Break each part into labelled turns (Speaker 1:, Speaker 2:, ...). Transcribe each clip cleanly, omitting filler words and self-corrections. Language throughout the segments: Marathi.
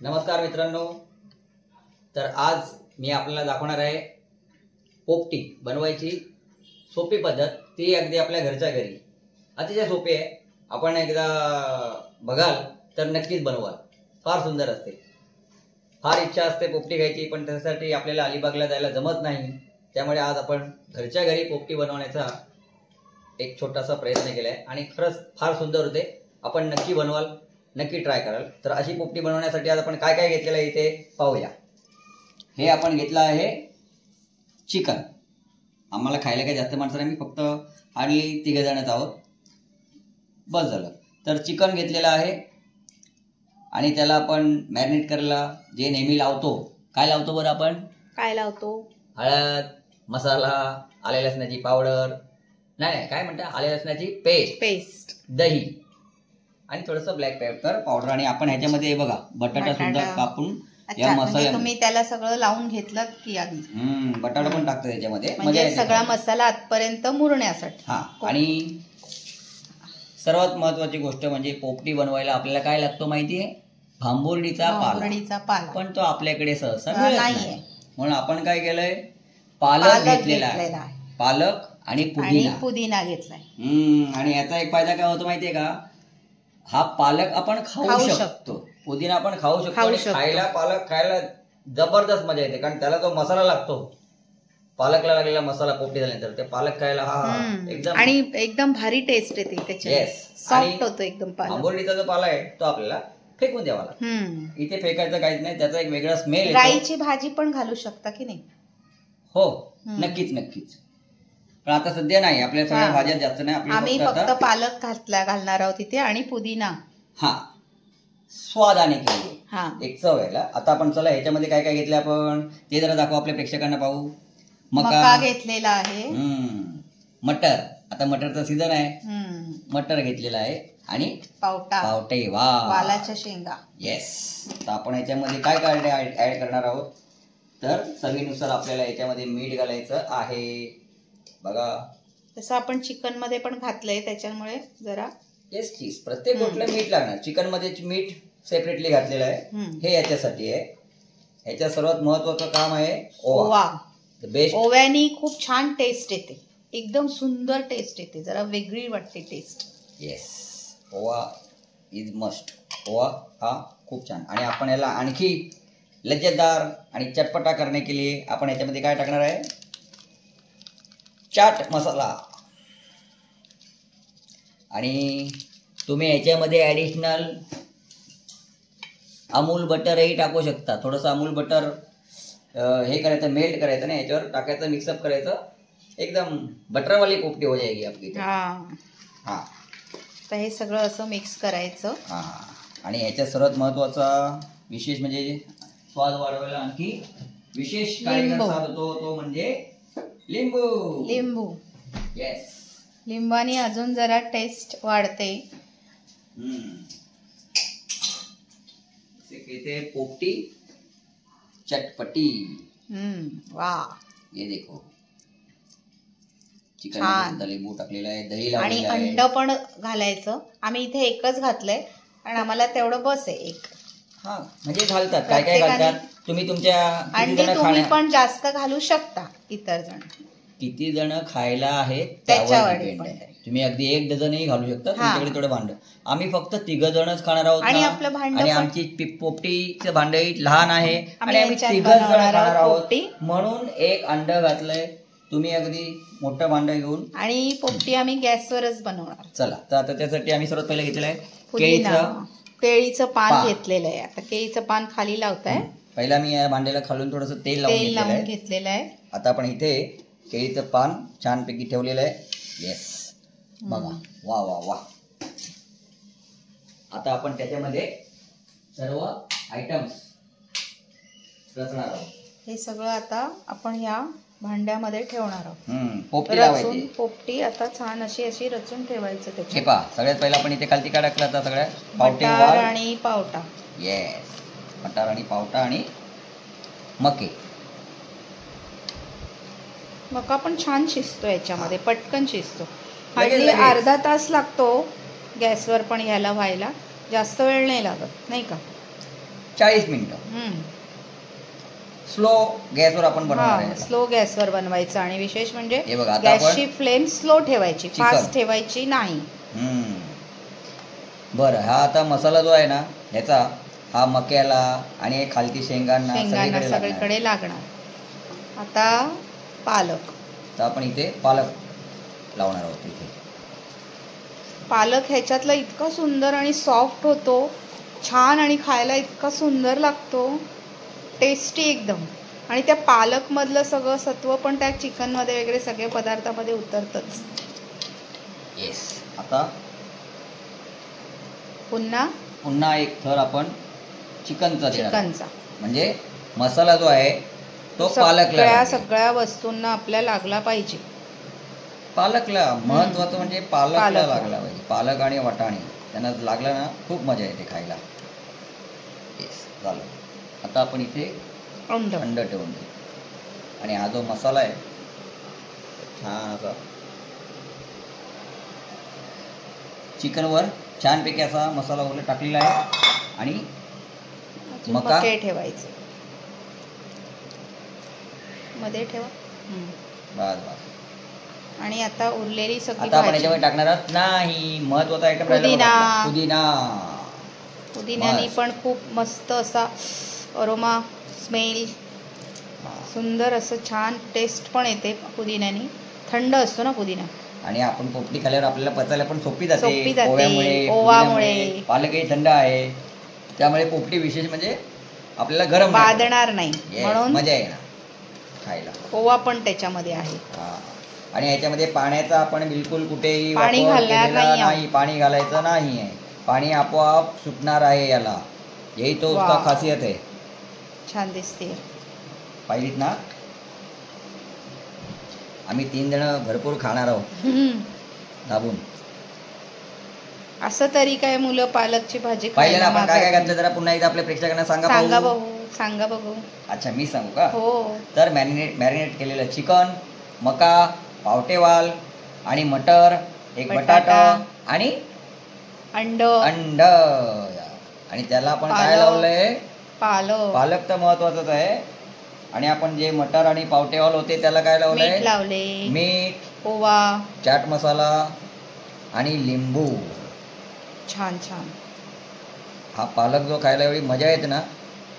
Speaker 1: नमस्कार मित्रांनो, तर आज मी आपल्याला दाखवणार आहे पोपटी बनवायची सोपी पद्धत। ती अगदी आपल्या घरच्या घरी अतिशय सोपी आहे। आपण एकदा बघाल तर नक्कीच बनवाल, फार सुंदर असते। फार इच्छा असते पोपटी खायची, पण त्यासाठी आपल्याला अलिबागला जायला जमत नाही। त्यामुळे आज आपण घरच्या घरी पोपटी बनवण्याचा एक छोटासा प्रयत्न केला आहे आणि खरंच फार सुंदर होते। आपण नक्की बनवाल, नक्की ट्राय कराल। तर अशी पोपटी बनवण्यासाठी आज आपण काय काय घेतलेलं आहे इथे पाहूया। हे आपण घेतलं आहे चिकन। आम्हाला खायला काही जास्त माणसं नाही, मी फक्त हार्डली 3 जणच आहोत, बस झालं। तर चिकन घेतलेलं आहे आणि त्याला आपण मॅरिनेट करायला जे नेहमी लावतो, काय लावतो बरं आपण?
Speaker 2: काय लावतो?
Speaker 1: हळद, मसाला, आले लसणाची पावडर, नाही काय म्हणतात, आले लसणाची पेस्ट, दही आणि थोडंसं ब्लॅक पेपर पावडर। आणि आपण ह्याच्यामध्ये बघा बटाटा सुद्धा कापून या मसाला,
Speaker 2: तुम्ही त्याला सगळं लावून घेतलं की आधी?
Speaker 1: बटाटा पण टाकतो त्याच्यामध्ये,
Speaker 2: म्हणजे सगळा मसाला आतपर्यंत मुरण्यासाठी।
Speaker 1: हा, आणि सर्वात महत्वाची गोष्ट म्हणजे पोपटी बनवायला आपल्याला काय लागतो माहितीये? भांबुर्डीचा पाला। पण तो आपल्याकडे सहसा नाहीये, म्हणून आपण काय केलंय, पालक घेतलेला आहे। पालक आणि
Speaker 2: पुदिना घेतलाय।
Speaker 1: आणि याचा एक फायदा काय होतो माहितीये का? हा पालक आपण खाऊ शकतो, पुदिना आपण खाऊ शकतो। खायला पालक खायला जबरदस्त मजा येते, कारण त्याला तो मसाला लागतो, पालकला लागलेला मसाला पोपटी झाल्यानंतर ते पालक खायला
Speaker 2: एकदम भारी टेस्ट येते त्याची। सॉफ्ट होतो एकदम पालक।
Speaker 1: आंबोलीचा जो पाला आहे तो आपल्याला फेकून द्यावा लागतो। इथे फेकायचं काहीच नाही, त्याचा एक वेगळा स्मेल येतो।
Speaker 2: गाईची भाजी पण घालू शकता की नाही?
Speaker 1: हो, नक्कीच नक्कीच, पण आता सध्या नाही, आपल्या सगळ्या भाज्या जास्त नाही,
Speaker 2: आम्ही फक्त पालक घालणार आहोत तिथे आणि पुदिना।
Speaker 1: हा, स्वादाने केली एक चव यायला। आता आपण चला ह्याच्यामध्ये काय काय घेतलं आपण ते जरा दाखवू आपल्या प्रेक्षकांना, पाहू।
Speaker 2: मका घेतलेला आहे,
Speaker 1: मटर, आता मटरचा सीझन आहे, मटर घेतलेला आहे, आणि पावटे,
Speaker 2: वालाच्या शेंगा।
Speaker 1: येस। तर आपण ह्याच्यामध्ये काय काय ऍड करणार आहोत, तर चवीनुसार आपल्याला याच्यामध्ये मीठ घालायचं आहे बघा।
Speaker 2: तसं आपण चिकन मध्ये पण घातलंय, त्याच्यामुळे जरा
Speaker 1: येस प्रत्येक गोष्टीला मीठ लागणार। चिकन मध्ये मीठ सेपरेटली घातलेलं आहे, हे याच्यासाठी आहे। ह्याच्या सर्वात महत्वाचं काम आहे ओवा। बेस्ट,
Speaker 2: ओव्यानी खूप छान टेस्ट येते, एकदम सुंदर टेस्ट येते, जरा वेगळी वाटते टेस्ट।
Speaker 1: येस, ओवा इज मस्ट। ओवा हा खूप छान। आणि आपण याला आणखी लज्जतदार आणि चटपटा करने के लिए आपण याच्यामध्ये काय टाकणार आहे, चाट मसाला। आणि तुम्ही याच्यामध्ये ॲडिशनल अमूल बटरही टाकू शकता। थोडंसं अमूल बटर हे करायचं, मेल्ट करायचं ना, याच्यावर टाकायचं, मिक्सअप करायचं, एकदम बटरवाली पोपटी हो जाएगी आपली।
Speaker 2: हा, तर हे सगळं असं मिक्स करायचं।
Speaker 1: हा, आणि याच्यात सर्वात महत्वाचा विशेष म्हणजे स्वाद वाढवायला आणखी विशेष काय होतो तो म्हणजे लिंबू। येस,
Speaker 2: लिंबाने अजून जरा टेस्ट वाढते।
Speaker 1: इथे पोपटी चटपटी।
Speaker 2: वाह,
Speaker 1: ये देखो, चिकन लिंबू टाकलेला आहे, दही लावलेलं आहे,
Speaker 2: आणि अंड पण घालायचं। आम्ही इथे एकच घातलंय, कारण आम्हाला तेवढं बस आहे एक। हा,
Speaker 1: म्हणजे घालतात, काय काय घालतात तुम्ही तुमच्या,
Speaker 2: अंडी तुम्ही पण जास्त घालू शकता, इतर जण
Speaker 1: किती जण खायला आहेत
Speaker 2: त्याच्यावर
Speaker 1: डिपेंड आहे। तुम्ही अगदी 1 डझनही घालू शकता, तुमच्याकडे थोडं भांड। आम्ही फक्त 3 जणच खाणार आहोत,
Speaker 2: आणि आपलं भांड,
Speaker 1: आणि आमची पोपटीचं भांड लहान आहे, आणि आम्ही 3 जण खाणार आहोत, म्हणून 1 अंड घातलंय। तुम्ही अगदी मोठं भांड घेऊन,
Speaker 2: आणि पोपटी आम्ही गॅसवरच बनवणार।
Speaker 1: चला, तर आता त्यासाठी आम्ही सर्वात पहिलं घेतलेलं आहे
Speaker 2: केळीचं पान घेतलेलं आहे। आता केळीचं पान खाली लावताय,
Speaker 1: पहिला मी या भांड्याला खालून थोडंसं तेल लावून
Speaker 2: घेतलेलं आहे।
Speaker 1: आता आपण इथे केळीचं पान छानपैकी ठेवलेलं आहे। येस, बघा, वा वा वा। आता आपण त्याच्यामध्ये सर्व आयटम्स रचणार आहोत।
Speaker 2: हे सगळं आता आपण या भांड्यामध्ये ठेवणार आहोत। पोपटी आता छान अशी रचून ठेवायचं त्याच्यात।
Speaker 1: सगळ्यात पहिला आपण इथे खालती काय टाकलं, आता सगळ्या
Speaker 2: मटार आणि पावटा।
Speaker 1: येस, मटार आणि पावटा आणि मके।
Speaker 2: मका पण छान शिजतो याच्यामध्ये, पटकन शिजतो, हार्डली अर्धा तास लागतो गॅसवर पण याला व्हायला, जास्त वेळ नाही लागत, नाही का?
Speaker 1: 40 मिनिटं स्लो गॅसवर आपण बनवणार आहे.
Speaker 2: स्लो गॅसवर बनवायचं आणि विशेष म्हणजे
Speaker 1: हे बघा, आता
Speaker 2: गॅसची फ्लेम स्लो ठेवायची, फास्ट ठेवायची नाही.
Speaker 1: बरं, हा आता मसाला जो आहे ना ह्याचा, हा मक्याला आणि खालती शेंगांना
Speaker 2: सगळीकडे लागणार. आता पालक,
Speaker 1: तर आपण इथे पालक लावणार आहोत. इथे
Speaker 2: पालक ह्याच्यातला इतका सुंदर आणि सॉफ्ट होतो, छान, आणि खायला इतका सुंदर लागतो, टेस्टी एकदम. आणि त्या पालक मधलं सगळं सत्व पण त्या चिकन मध्ये वगैरे सगळे पदार्थामध्ये उतरतच.
Speaker 1: येस. आता
Speaker 2: पुन्हा
Speaker 1: एक थर आपण चिकनचा
Speaker 2: चिकनचा,
Speaker 1: म्हणजे मसाला जो आहे तो पालकला,
Speaker 2: सगळ्या वस्तूंना आपल्या लागला पाहिजे.
Speaker 1: पालकला महत्वाचं म्हणजे पालकला लागला पाहिजे. पालक आणि वाटाणे त्यांना लागला ना, खूप मजा येते खायला. येस, झालं. आता आपण इथे अंड ठेवून देऊ आणि हा जो मसाला आहे छान असा चिकनवर छानपैकी असा मसाला वगैरे टाकलेला आहे. आणि मका
Speaker 2: ठेवायचं मध्ये ठेवा.
Speaker 1: बस.
Speaker 2: आणि आता उरलेली सगळी
Speaker 1: आता आपण याच्यामध्ये टाकणार आहोत नाही, महत्वाचा आयटम
Speaker 2: पुदिन्याने पण खूप मस्त असा अरोमा, स्मेल, सुंदर असं छान टेस्ट पण येते पुदिन्याने. थंड असतो ना पुदिना,
Speaker 1: आणि आपण पोपटी खाल्यावर आपल्याला पचायला पण सोपी जाते.
Speaker 2: ओव्यामुळे
Speaker 1: पालकही थंड आहे, त्यामुळे पोपटी विशेष म्हणजे आपल्याला गरम
Speaker 2: बाधणार नाही, म्हणून
Speaker 1: मजा येणार खायला.
Speaker 2: ओवा पण त्याच्यामध्ये आहे.
Speaker 1: आणि याच्यामध्ये पाण्याचा आपण बिलकुल कुठेही
Speaker 2: पाणी घालणार नाही,
Speaker 1: पाणी घालायचं नाही आहे. पाणी आपोआप सुटणार आहे याला, यही तो उसका खासियत आहे.
Speaker 2: छान दिसते,
Speaker 1: पाहिलीत ना. आम्ही 3 जण भरपूर खाणार आहोत दाबून.
Speaker 2: असं तरी काय मुलं पालकची भाजी
Speaker 1: पाहिलं ना आपण काय काय घातलं, जरा पुन्हा एकदा आपल्या प्रेक्षकांना
Speaker 2: सांगा बघू.
Speaker 1: अच्छा, मी सांगू का?
Speaker 2: हो.
Speaker 1: तर मॅरिनेट केलेलं चिकन, मका, पावटेवाल आणि मटर, एक बटाटा आणि अंड. आणि त्याला आपण काय लावलंय? पालक तर महत्वाचंच आहे. आणि आपण जे मटर आणि पावटेवाल होते त्याला काय लावलंय? मीठ,
Speaker 2: ओवा,
Speaker 1: चाट मसाला आणि लिंबू.
Speaker 2: छान.
Speaker 1: हा पालक जो खायला एवढी मजा येते ना,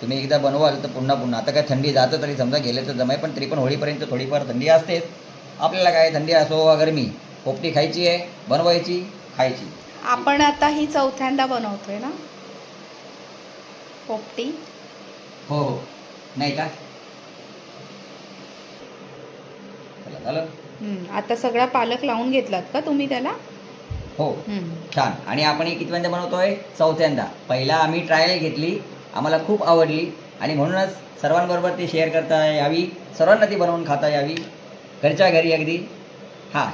Speaker 1: तुम्ही एकदा बनवाल तर पुन्हा. आता काय थंडी जातं तरी समजा गेले तर जमाय, पण तरी पण होळीपर्यंत थोडीफार थंडी असतेच. आपल्याला काय थंडी असो वा गरमी, पोपटी खायची आहे, बनवायची, खायची.
Speaker 2: आपण आता ही 4थ्यांदा बनवतोय ना पोपटी?
Speaker 1: हो, नाही का? झालं.
Speaker 2: आता सगळा पालक लावून घेतलात का तुम्ही त्याला?
Speaker 1: हो, छान. आणि आपण ही कितव्यांदा बनवतोय? 4थ्यांदा. पहिला आम्ही ट्रायल घेतली, आम्हाला खूप आवडली आणि म्हणूनच सर्वांबरोबर ती शेअर करता यावी, सर्वांना ती बनवून खाता यावी, घरच्या घरी अगदी.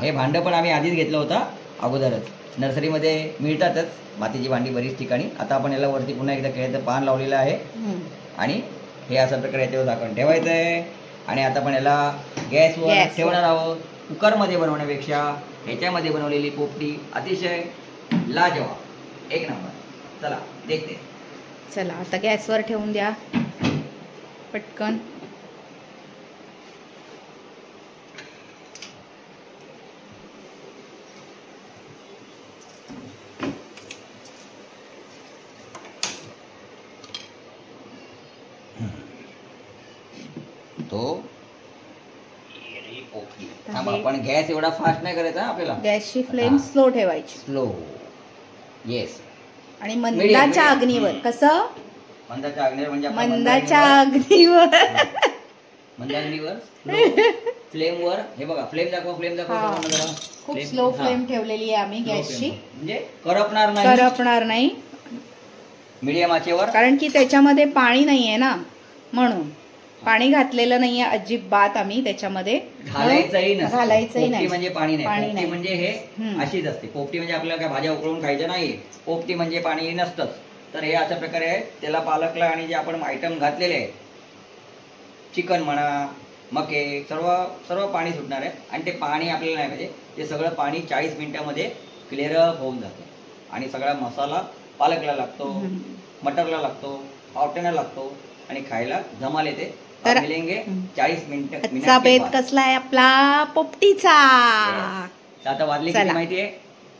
Speaker 1: हे भांडं पण आम्ही आधीच घेतलं होतं अगोदरच. नर्सरीमध्ये मिळतातच मातीची भांडी बरीच ठिकाणी. आता आपण याला वरती पुन्हा एकदा केळीचं पान लावलेलं आहे आणि हे अशा प्रकारे याच्यावर झाकण ठेवायचं आहे. आणि आता आपण याला गॅसवर ठेवणार आहोत. कुकरमध्ये बनवण्यापेक्षा ह्याच्यामध्ये बनवलेली पोपटी अतिशय लाजवाब, एक नंबर. चला देखते.
Speaker 2: चला आता गॅसवर ठेवून द्या पटकन.
Speaker 1: आपण गॅस एवढा फास्ट नाही करायचा आपल्याला.
Speaker 2: गॅसची फ्लेम स्लो ठेवायची.
Speaker 1: स्लो. येस.
Speaker 2: आणि मंदाच्या अग्नीवर. कसं?
Speaker 1: मंदाच्या अग्नीवर म्हणजे
Speaker 2: मंदाच्या अग्नीवर
Speaker 1: फ्लेमवर. हे बघा, फ्लेम दाखवा.
Speaker 2: खूप स्लो फ्लेम ठेवलेली आहे आम्ही गॅसची,
Speaker 1: म्हणजे करपणार नाही. मीडियम आचेवर,
Speaker 2: कारण की त्याच्यामध्ये पाणी नाहीये ना, म्हणून पाणी घातलेलं नाहीये अजिबात आम्ही त्याच्यामध्ये. घालायचंही नाही.
Speaker 1: म्हणजे पाणी नाही. पोपटी म्हणजे हे अशीच असते. पोपटी म्हणजे आपल्याला काय भाज्या उकळून खायच्या नाही. पोपटी म्हणजे पाणी नसतंच. तर हे अशा प्रकारे आहे. त्याला पालकला आणि जे आपण आयटम घातलेले आहेत, चिकन म्हणा, मके, सर्व पाणी सुटणार आहे. आणि ते पाणी आपल्याला नाही पाहिजे. ते सगळं पाणी 40 मिनिटामध्ये क्लिअर होऊन जातं. आणि सगळा मसाला पालकला लागतो, मटरला लागतो, पावट्यानं लागतो आणि खायला जमाल येते.
Speaker 2: तर
Speaker 1: मिळेंगे 40 मिनिट.
Speaker 2: आजचा बेत कसला आहे आपला पोपटीचा.
Speaker 1: आता वाजले किती माहितीये?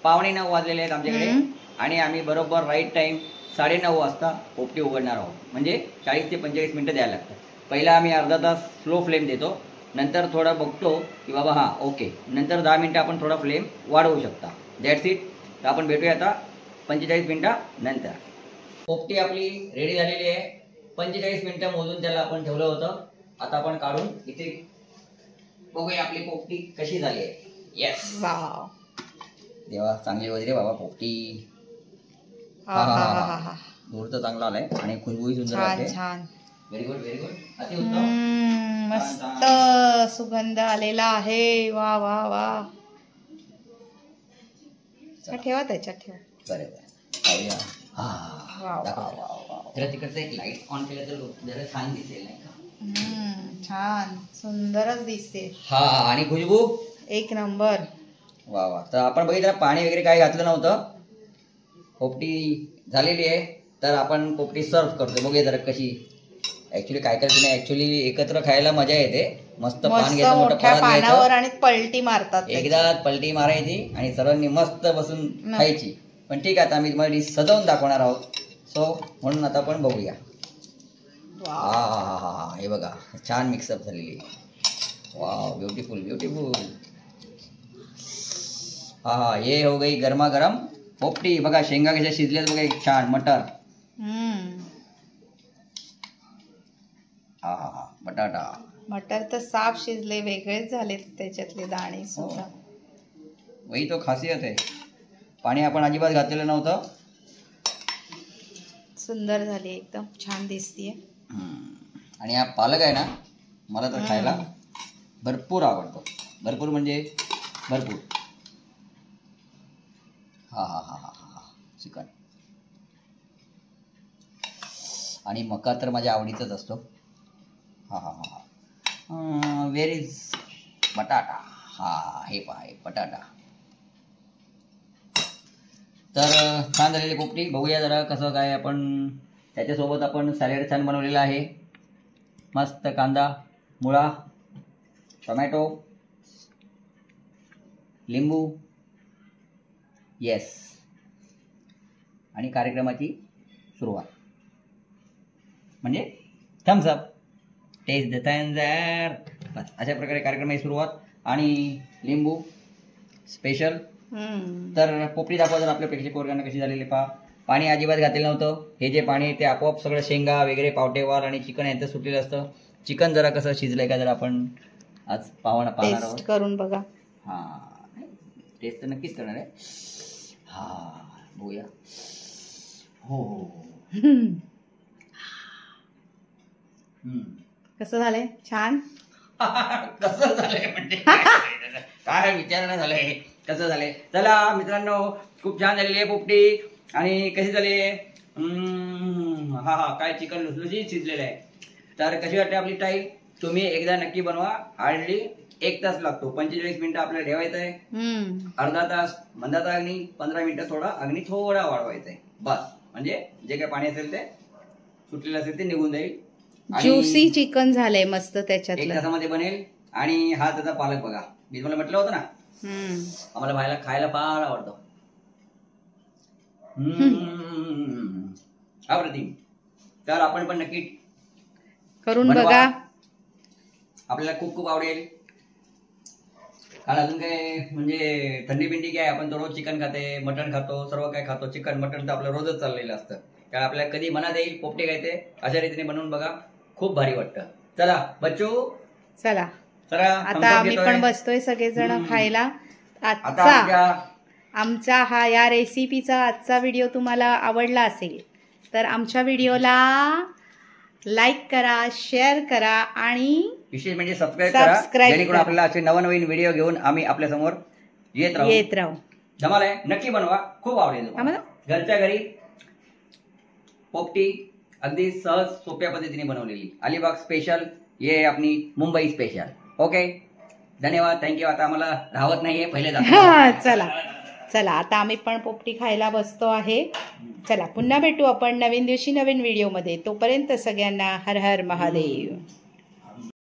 Speaker 1: 8:45 वाजलेले आहेत आमच्याकडे आणि आम्ही बरोबर राईट टाइम 9:30 वाजता पोपटी उघडणार आहोत. म्हणजे 40 ते 45 मिनिटं द्यायला लागतात. पहिला आम्ही अर्धा तास स्लो फ्लेम देतो, नंतर थोडा बघतो की बाबा हां ओके, नंतर 10 मिनिटं आपण थोडा फ्लेम वाढवू शकता. That's it. तर आपण भेटूया आता 45 मिनिटानंतर. पोपटी आपली रेडी झालेली आहे. 45 मिनिटं मोजून त्याला आपण ठेवलं होतं. आता आपण काढून इथे बघूया आपली पोपटी कशी झाली आहे. येस,
Speaker 2: वाव,
Speaker 1: देवा चांगली वगैरे बाबा पोपटी. दूर तर चांगला आलाय आणि खुशबूही सुंदर आहे. छान, व्हेरी गुड व्हेरी गुड, अति उत्तम,
Speaker 2: मस्त सुगंध आलेला आहे. वा वा वा. ठेवा त्याच्यात ठेवा.
Speaker 1: बरोबर. जरा तिकडचं एक लाईट ऑन केलं तर जरा छान दिसेल नाही का?
Speaker 2: छान सुंदरच दिसते.
Speaker 1: हा, आणि खुशबू
Speaker 2: एक नंबर.
Speaker 1: वा वा. तर आपण बघितलं पाणी वगैरे काही घातलं नव्हतं. पोपटी झालेली आहे. तर आपण पोपटी सर्व करतो. बघूया जरा कशी. ऍक्च्युली काय करायचं नाही, ऍक्च्युली एकत्र खायला मजा येते. मस्त पान घ्यायचं, मोठं
Speaker 2: पानावर आणि पलटी मारतात.
Speaker 1: एकदा पलटी मारायची आणि सर्वांनी मस्त बसून खायची. पण ठीक आहे, आता आम्ही तुम्हाला डिश सजवून दाखवणार आहोत. सो म्हणून आता आपण बघूया. हा, हे बघा छान मिक्सअप झालेली. Wow, beautiful beautiful. हा, ये हो गई गरमा गरम पोपटी. बघा शेंगा कशा शिजल्यात बघा, एक छान मटर. हा, बटाटा.
Speaker 2: मटर तर साफ शिजले, वेगळेच झाले त्याच्यातले दाणे सुद्धा.
Speaker 1: वही तो खासियत आहे. पाणी आपण अजिबात घातलेलं नव्हतं.
Speaker 2: सुंदर झाली, एकदम छान दिसतीये.
Speaker 1: आणि हा पालक आहे ना, मला तर खायला भरपूर आवडतो. भरपूर म्हणजे भरपूर. हा, चिकन आणि मका तर माझ्या आवडीचाच असतो. वेर इज बटाटा. हे पहा, बटाटा. तर छान झालेली पोपटी. बघूया जरा कसं काय. आपण त्याच्यासोबत आपण सॅलड छान बनवलेला आहे. मस्त कांदा, मुळा, टोमॅटो, लिंबू. येस. आणि कार्यक्रमाची सुरुवात म्हणजे Thums Up. Taste the thunder. बस अशा प्रकारे कार्यक्रमाची सुरुवात. आणि लिंबू स्पेशल. तर पोपटी दाखवा जर आपल्या प्रेक्षक वर्गांना कशी झालेली. पहा, पाणी अजिबात घातलेलं नव्हतं. हे जे पाणी ते आपोआप सगळं शेंगा वगैरे पावटेवाल आणि चिकन यांचं सुटलेलं असतं. चिकन जरा कसं शिजलंय का जरा आपण आज पाहणार आहोत.
Speaker 2: करून बघा.
Speaker 1: टेस्ट तर नक्कीच करणार आहे. बघूया. हो.
Speaker 2: कसं झालंय? छान.
Speaker 1: कसं झालंय म्हणजे काय विचारणं झालंय, कसं झालंय. चला मित्रांनो, खूप छान झालेली आहे पोपटी. आणि कशी झाली. काय चिकन लुसलुसीत शिजलेलं आहे. तर कशी वाटते आपली स्टाईल. तुम्ही एकदा नक्की बनवा. हार्डली 1 तास लागतो. 45 मिनिटं आपल्याला ठेवायचं आहे. अर्धा तास मंदाचा अग्नी, 15 मिनिटं थोडा अग्नी थोडा वाढवायचा आहे. बस. म्हणजे जे काही पाणी असेल ते सुटलेलं असेल ते निघून जाईल.
Speaker 2: ज्युसी चिकन झालंय मस्त त्याच्यात.
Speaker 1: 1 तासामध्ये बनेल. आणि हा त्याचा पालक बघा. मी तुम्हाला म्हटलं होतं ना, आम्हाला बाहेर खायला फार आवडतो. अप्रतिम. तर आपण पण नक्की
Speaker 2: करून बघा.
Speaker 1: आपल्याला खूप खूप आवडेल. कारण अजून काय म्हणजे थंडी बिंडी काय, आपण तो रोज चिकन खाते, मटण खातो, सर्व काय खातो. चिकन मटण तर आपलं रोजच चाललेलं असतं. काय आपल्याला कधी मनात येईल पोपटी खायचे, अशा रीतीने बनवून बघा. खूप भारी वाटतं. चला बच्चू,
Speaker 2: चला आता आम्ही पण बसतोय सगळेजण खायला. आमचा हा या रेसिपीचा आजचा व्हिडिओ तुम्हाला आवडला असेल तर आमच्या व्हिडिओला लाईक करा, शेअर करा आणि
Speaker 1: विशेष म्हणजे सबस्क्राईब करा. जेणेकरून आपल्याला असे नवनवीन व्हिडिओ घेऊन आम्ही आपल्या समोर येत राहू. धमाल आहे. नक्की बनवा. खूप आवडेल. घरच्या घरी पोपटी अगदी सहज सोप्या पद्धतीने बनवलेली. अलिबाग स्पेशल, ये अपनी मुंबई स्पेशल. ओके, धन्यवाद, थँक्यू. आता आम्हाला राहत नाहीये, पहिले
Speaker 2: चला. चला आता आम्ही पण पोपटी खायला बसतो आहे. चला पुन्हा भेटू आपण नवीन दिवशी नवीन व्हिडिओमध्ये. तोपर्यंत सगळ्यांना हर हर महादेव.